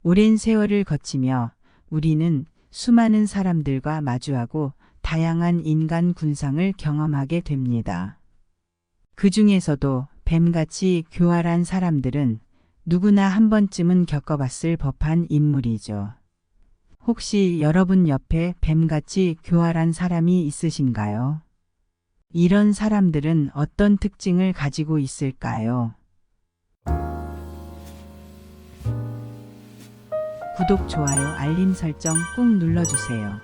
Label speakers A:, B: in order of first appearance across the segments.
A: 오랜 세월을 거치며 우리는 수많은 사람들과 마주하고 다양한 인간 군상을 경험하게 됩니다. 그 중에서도 뱀같이 교활한 사람들은 누구나 한 번쯤은 겪어봤을 법한 인물이죠. 혹시 여러분 옆에 뱀같이 교활한 사람이 있으신가요? 이런 사람들은 어떤 특징을 가지고 있을까요? 구독, 좋아요, 알림 설정 꾹 눌러주세요.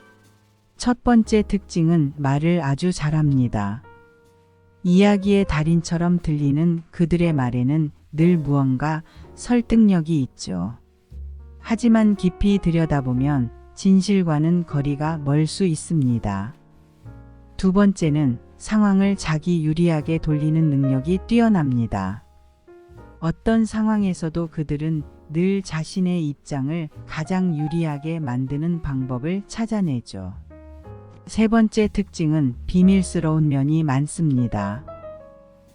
A: 첫 번째 특징은 말을 아주 잘합니다. 이야기의 달인처럼 들리는 그들의 말에는 늘 무언가 설득력이 있죠. 하지만 깊이 들여다보면 진실과는 거리가 멀 수 있습니다. 두 번째는 상황을 자기 유리하게 돌리는 능력이 뛰어납니다. 어떤 상황에서도 그들은 늘 자신의 입장을 가장 유리하게 만드는 방법을 찾아내죠. 세 번째 특징은 비밀스러운 면이 많습니다.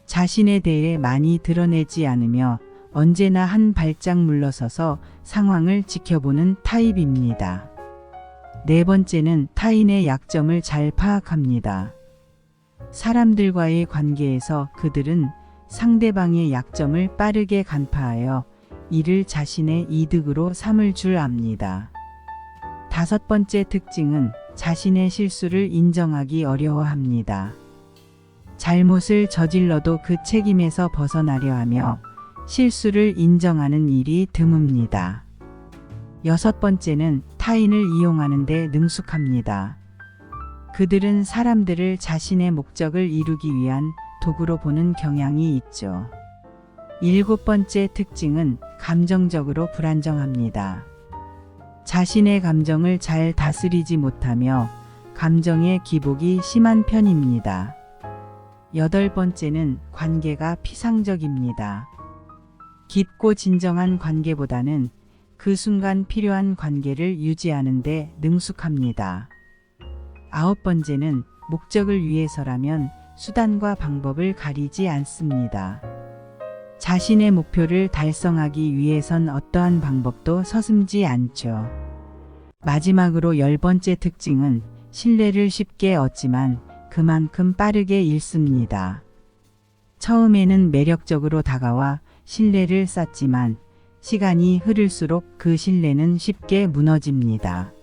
A: 자신에 대해 많이 드러내지 않으며 언제나 한 발짝 물러서서 상황을 지켜보는 타입입니다. 네 번째는 타인의 약점을 잘 파악합니다. 사람들과의 관계에서 그들은 상대방의 약점을 빠르게 간파하여 이를 자신의 이득으로 삼을 줄 압니다. 다섯 번째 특징은 자신의 실수를 인정하기 어려워합니다. 잘못을 저질러도 그 책임에서 벗어나려 하며 실수를 인정하는 일이 드뭅니다. 여섯 번째는 타인을 이용하는 데 능숙합니다. 그들은 사람들을 자신의 목적을 이루기 위한 도구로 보는 경향이 있죠. 일곱 번째 특징은 감정적으로 불안정합니다. 자신의 감정을 잘 다스리지 못하며 감정의 기복이 심한 편입니다. 여덟 번째는 관계가 피상적입니다. 깊고 진정한 관계보다는 그 순간 필요한 관계를 유지하는 데 능숙합니다. 아홉 번째는 목적을 위해서라면 수단과 방법을 가리지 않습니다. 자신의 목표를 달성하기 위해선 어떠한 방법도 서슴지 않죠. 마지막으로 열 번째 특징은 신뢰를 쉽게 얻지만 그만큼 빠르게 잃습니다. 처음에는 매력적으로 다가와 신뢰를 쌓지만 시간이 흐를수록 그 신뢰는 쉽게 무너집니다.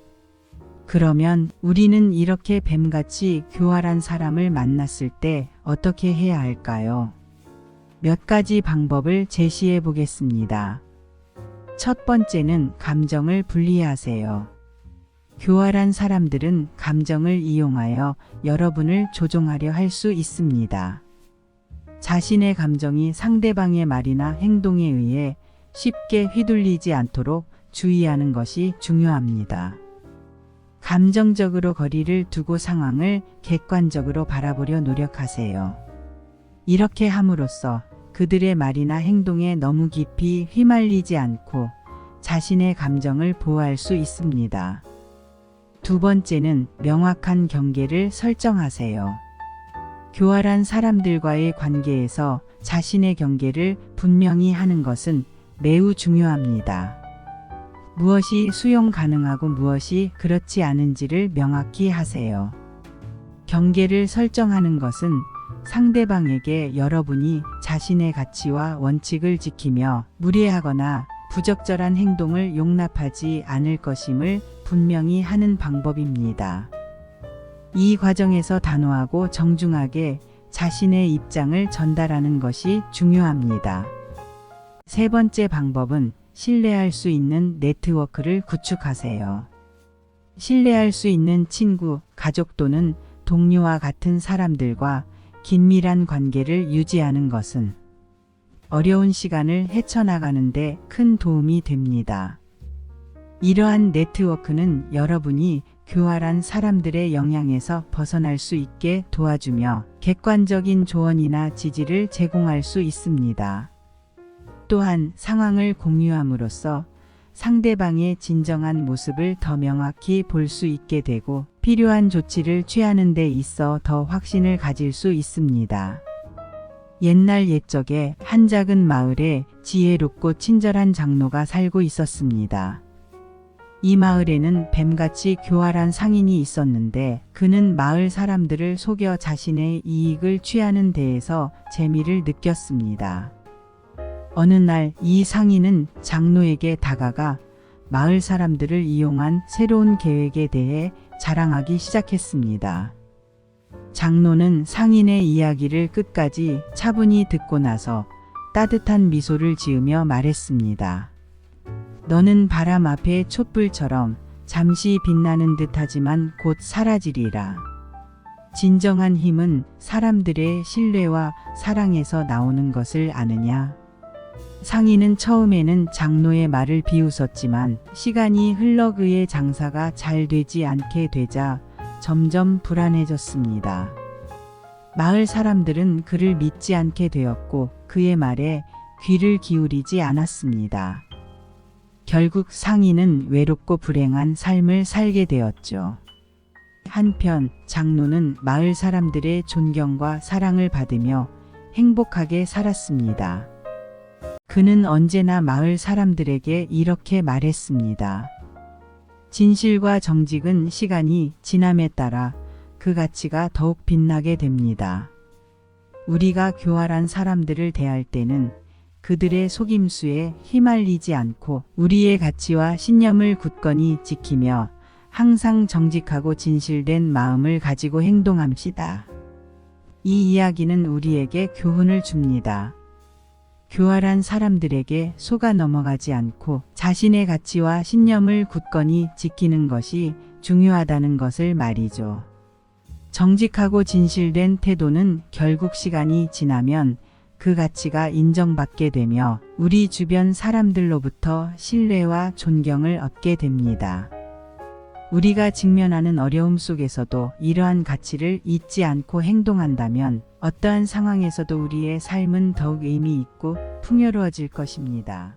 A: 그러면 우리는 이렇게 뱀같이 교활한 사람을 만났을 때 어떻게 해야 할까요? 몇 가지 방법을 제시해 보겠습니다. 첫 번째는 감정을 분리하세요. 교활한 사람들은 감정을 이용하여 여러분을 조종하려 할 수 있습니다. 자신의 감정이 상대방의 말이나 행동에 의해 쉽게 휘둘리지 않도록 주의하는 것이 중요합니다. 감정적으로 거리를 두고 상황을 객관적으로 바라보려 노력하세요. 이렇게 함으로써 그들의 말이나 행동에 너무 깊이 휘말리지 않고 자신의 감정을 보호할 수 있습니다. 두 번째는 명확한 경계를 설정하세요. 교활한 사람들과의 관계에서 자신의 경계를 분명히 하는 것은 매우 중요합니다. 무엇이 수용 가능하고 무엇이 그렇지 않은지를 명확히 하세요. 경계를 설정하는 것은 상대방에게 여러분이 자신의 가치와 원칙을 지키며 무례하거나 부적절한 행동을 용납하지 않을 것임을 분명히 하는 방법입니다. 이 과정에서 단호하고 정중하게 자신의 입장을 전달하는 것이 중요합니다. 세 번째 방법은 신뢰할 수 있는 네트워크를 구축하세요. 신뢰할 수 있는 친구, 가족 또는 동료와 같은 사람들과 긴밀한 관계를 유지하는 것은 어려운 시간을 헤쳐나가는 데 큰 도움이 됩니다. 이러한 네트워크는 여러분이 교활한 사람들의 영향에서 벗어날 수 있게 도와주며 객관적인 조언이나 지지를 제공할 수 있습니다. 또한 상황을 공유함으로써 상대방의 진정한 모습을 더 명확히 볼 수 있게 되고 필요한 조치를 취하는 데 있어 더 확신을 가질 수 있습니다. 옛날 옛적에 한 작은 마을에 지혜롭고 친절한 장로가 살고 있었습니다. 이 마을에는 뱀같이 교활한 상인이 있었는데 그는 마을 사람들을 속여 자신의 이익을 취하는 데에서 재미를 느꼈습니다. 어느 날 이 상인은 장로에게 다가가 마을 사람들을 이용한 새로운 계획에 대해 자랑하기 시작했습니다. 장로는 상인의 이야기를 끝까지 차분히 듣고 나서 따뜻한 미소를 지으며 말했습니다. 너는 바람 앞의 촛불처럼 잠시 빛나는 듯하지만 곧 사라지리라. 진정한 힘은 사람들의 신뢰와 사랑에서 나오는 것을 아느냐? 상인은 처음에는 장로의 말을 비웃었지만 시간이 흘러 그의 장사가 잘 되지 않게 되자 점점 불안해졌습니다. 마을 사람들은 그를 믿지 않게 되었고 그의 말에 귀를 기울이지 않았습니다. 결국 상인은 외롭고 불행한 삶을 살게 되었죠. 한편 장로는 마을 사람들의 존경과 사랑을 받으며 행복하게 살았습니다. 그는 언제나 마을 사람들에게 이렇게 말했습니다. 진실과 정직은 시간이 지남에 따라 그 가치가 더욱 빛나게 됩니다. 우리가 교활한 사람들을 대할 때는 그들의 속임수에 휘말리지 않고 우리의 가치와 신념을 굳건히 지키며 항상 정직하고 진실된 마음을 가지고 행동합시다. 이 이야기는 우리에게 교훈을 줍니다. 교활한 사람들에게 속아 넘어가지 않고 자신의 가치와 신념을 굳건히 지키는 것이 중요하다는 것을 말이죠. 정직하고 진실된 태도는 결국 시간이 지나면 그 가치가 인정받게 되며 우리 주변 사람들로부터 신뢰와 존경을 얻게 됩니다. 우리가 직면하는 어려움 속에서도 이러한 가치를 잊지 않고 행동한다면 어떠한 상황에서도 우리의 삶은 더욱 의미 있고 풍요로워질 것입니다.